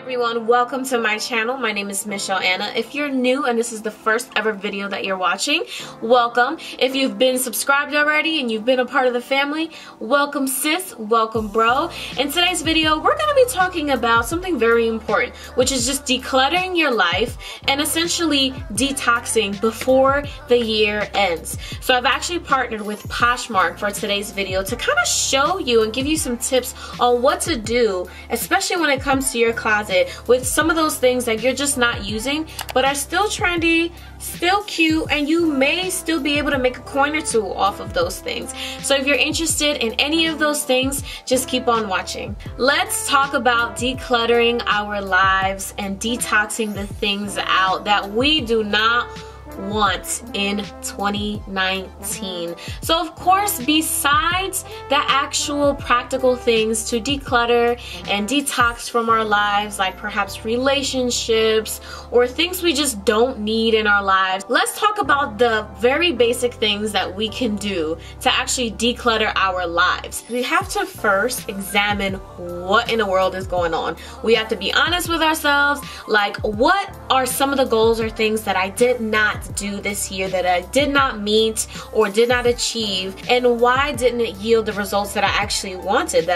Everyone, welcome to my channel. My name is Michelle Anna. If you're new and this is the first ever video that you're watching, welcome. If you've been subscribed already and you've been a part of the family, welcome sis, welcome bro. In today's video, we're going to be talking about something very important, which is just decluttering your life and essentially detoxing before the year ends. So I've actually partnered with POSHMARK for today's video to kind of show you and give you some tips on what to do, especially when it comes to your closet with some of those things that you're just not using but are still trendy, still cute, and you may still be able to make a coin or two off of those things. So if you're interested in any of those things, just keep on watching. Let's talk about decluttering our lives and detoxing the things out that we do not want in 2019. So of course, besides the actual practical things to declutter and detox from our lives, like perhaps relationships or things we just don't need in our lives, let's talk about the very basic things that we can do to actually declutter our lives. We have to first examine what in the world is going on. We have to be honest with ourselves, like what are some of the goals or things that I did not do this year, that I did not meet or did not achieve, and why didn't it yield the results that I actually wanted,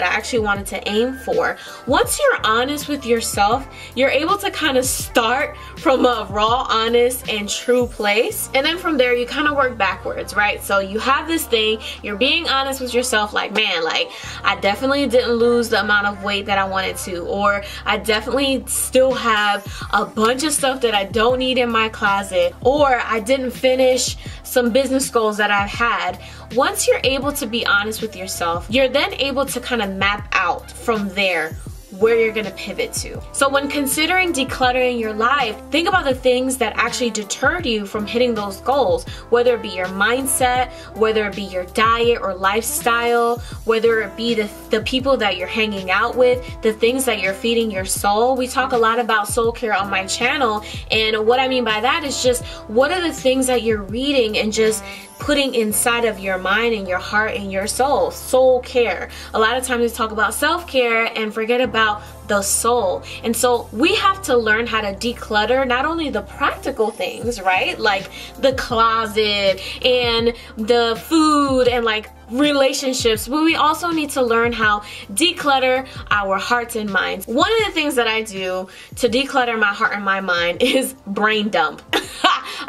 to aim for. Once you're honest with yourself, you're able to kind of start from a raw, honest, and true place, and then from there you kind of work backwards, right? So you have this thing, you're being honest with yourself, like, man, like I definitely didn't lose the amount of weight that I wanted to, or I definitely still have a bunch of stuff that I don't need in my closet, or I didn't finish some business goals that I've had. Once you're able to be honest with yourself, you're then able to kind of map out from there where you're gonna pivot to. So when considering decluttering your life, think about the things that actually deterred you from hitting those goals, whether it be your mindset, whether it be your diet or lifestyle, whether it be the people that you're hanging out with, the things that you're feeding your soul. We talk a lot about soul care on my channel, and what I mean by that is just what are the things that you're reading and just putting inside of your mind and your heart and your soul. Soul care. A lot of times we talk about self-care and forget about the soul. And so we have to learn how to declutter not only the practical things, right? Like the closet and the food and like relationships, but we also need to learn how declutter our hearts and minds. One of the things that I do to declutter my heart and my mind is brain dump.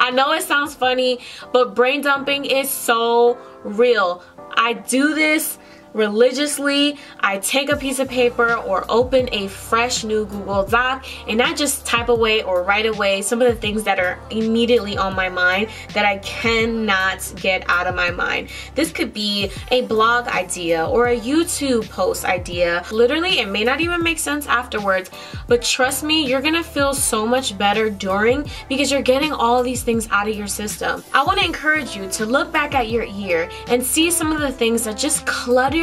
I know it sounds funny, but brain dumping is so real. I do this religiously. I take a piece of paper or open a fresh new Google Doc and I just type away or write away some of the things that are immediately on my mind that I cannot get out of my mind. This could be a blog idea or a YouTube post idea. Literally, it may not even make sense afterwards, but trust me, you're gonna feel so much better during, because you're getting all of these things out of your system. I want to encourage you to look back at your year and see some of the things that just cluttered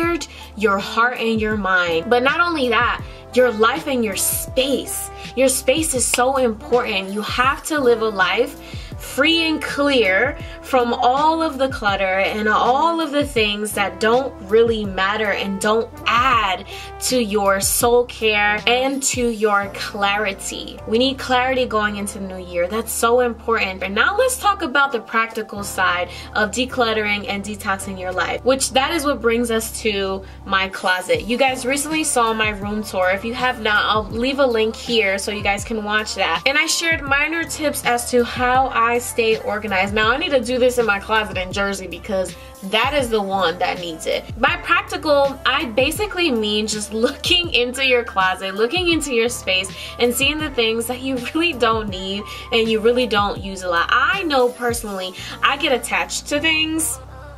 your heart and your mind. But not only that, your life and your space. Your space is so important. You have to live a life free and clear from all of the clutter and all of the things that don't really matter and don't add to your soul care and to your clarity. We need clarity going into the new year. That's so important. And now let's talk about the practical side of decluttering and detoxing your life, which that is what brings us to my closet. You guys recently saw my room tour. If you have not, I'll leave a link here so you guys can watch that. And I shared minor tips as to how I stay organized. Now I need to do this in my closet in Jersey because that is the one that needs it. By practical, I basically mean just looking into your closet, looking into your space and seeing the things that you really don't need and you really don't use a lot. I know personally, I get attached to things.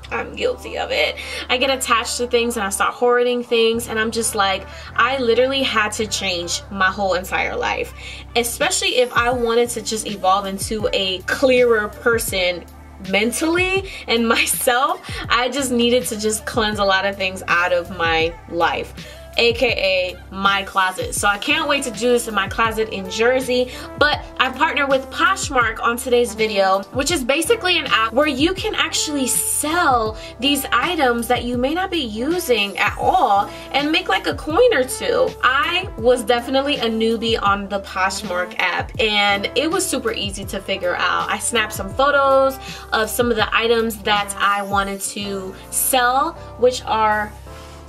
I'm guilty of it. I get attached to things and I start hoarding things, and I'm just like, I literally had to change my whole entire life, especially if I wanted to just evolve into a clearer person mentally and myself. I just needed to just cleanse a lot of things out of my life. aka my closet. So I can't wait to do this in my closet in Jersey, but I partnered with POSHMARK on today's video, which is basically an app where you can actually sell these items that you may not be using at all and make like a coin or two. I was definitely a newbie on the POSHMARK app, and it was super easy to figure out. I snapped some photos of some of the items that I wanted to sell, which are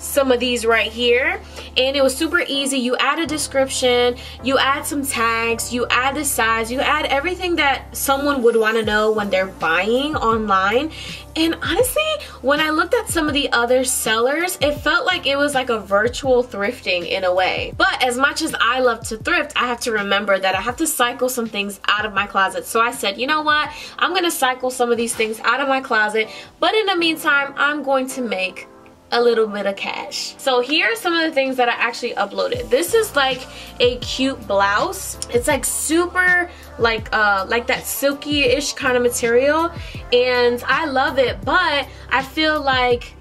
some of these right here, and it was super easy. You add a description, you add some tags, you add the size, you add everything that someone would want to know when they're buying online. And honestly, when I looked at some of the other sellers, it felt like it was like a virtual thrifting in a way. But as much as I love to thrift, I have to remember that I have to cycle some things out of my closet. So I said, you know what, I'm gonna cycle some of these things out of my closet, but in the meantime, I'm going to make a little bit of cash. So here are some of the things that I actually uploaded. This is like a cute blouse. It's like super like that silky-ish kind of material, and I love it, but I feel like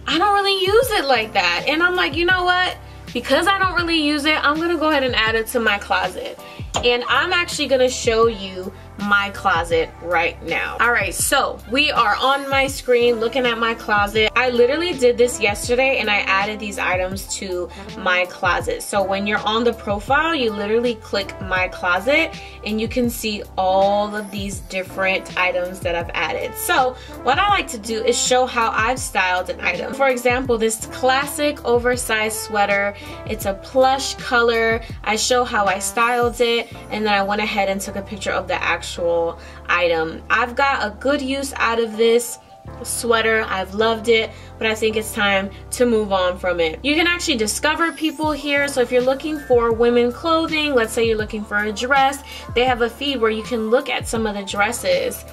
I don't really use it like that. And I'm like, you know what? Because I don't really use it, I'm gonna go ahead and add it to my closet. And I'm actually gonna show you my closet right now. Alright, so we are on my screen looking at my closet. I literally did this yesterday and I added these items to my closet. So when you're on the profile, you literally click my closet and you can see all of these different items that I've added. So what I like to do is show how I've styled an item. For example, this classic oversized sweater, it's a plush color. I show how I styled it, and then I went ahead and took a picture of the actual item. I've got a good use out of this sweater. I've loved it, but I think it's time to move on from it. You can actually discover people here. So if you're looking for women clothing, let's say you're looking for a dress, they have a feed where you can look at some of the dresses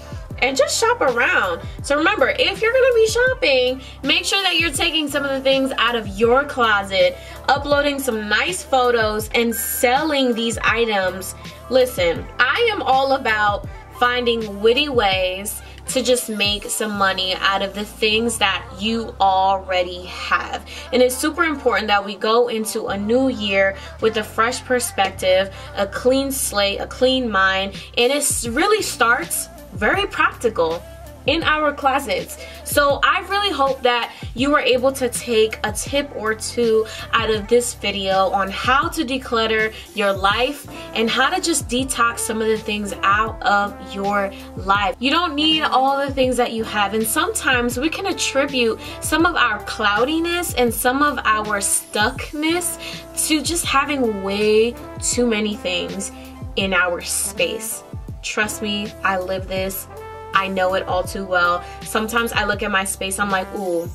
and just shop around. So remember, if you're gonna be shopping, make sure that you're taking some of the things out of your closet, uploading some nice photos, and selling these items. Listen, I am all about finding witty ways to just make some money out of the things that you already have. And it's super important that we go into a new year with a fresh perspective, a clean slate, a clean mind, and it really starts very practical in our closets. So I really hope that you were able to take a tip or two out of this video on how to declutter your life and how to just detox some of the things out of your life. You don't need all the things that you have, and sometimes we can attribute some of our cloudiness and some of our stuckness to just having way too many things in our space. Trust me, I live this. I know it all too well. Sometimes I look at my space, I'm like, ooh,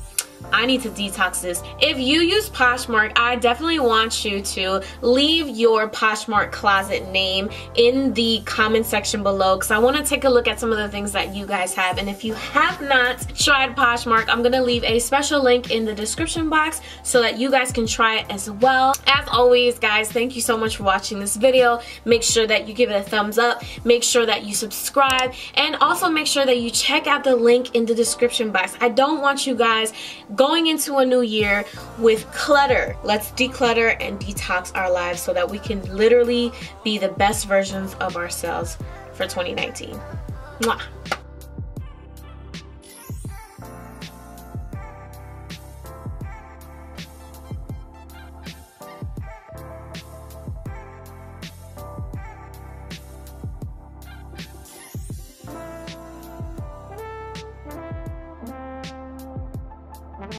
I need to detox this. If you use POSHMARK, I definitely want you to leave your POSHMARK closet name in the comment section below, because I want to take a look at some of the things that you guys have. And if you have not tried POSHMARK, I'm going to leave a special link in the description box so that you guys can try it as well. As always, guys, thank you so much for watching this video. Make sure that you give it a thumbs up. Make sure that you subscribe, and also make sure that you check out the link in the description box. I don't want you guys going into a new year with clutter. Let's declutter and detox our lives so that we can literally be the best versions of ourselves for 2019. Mwah.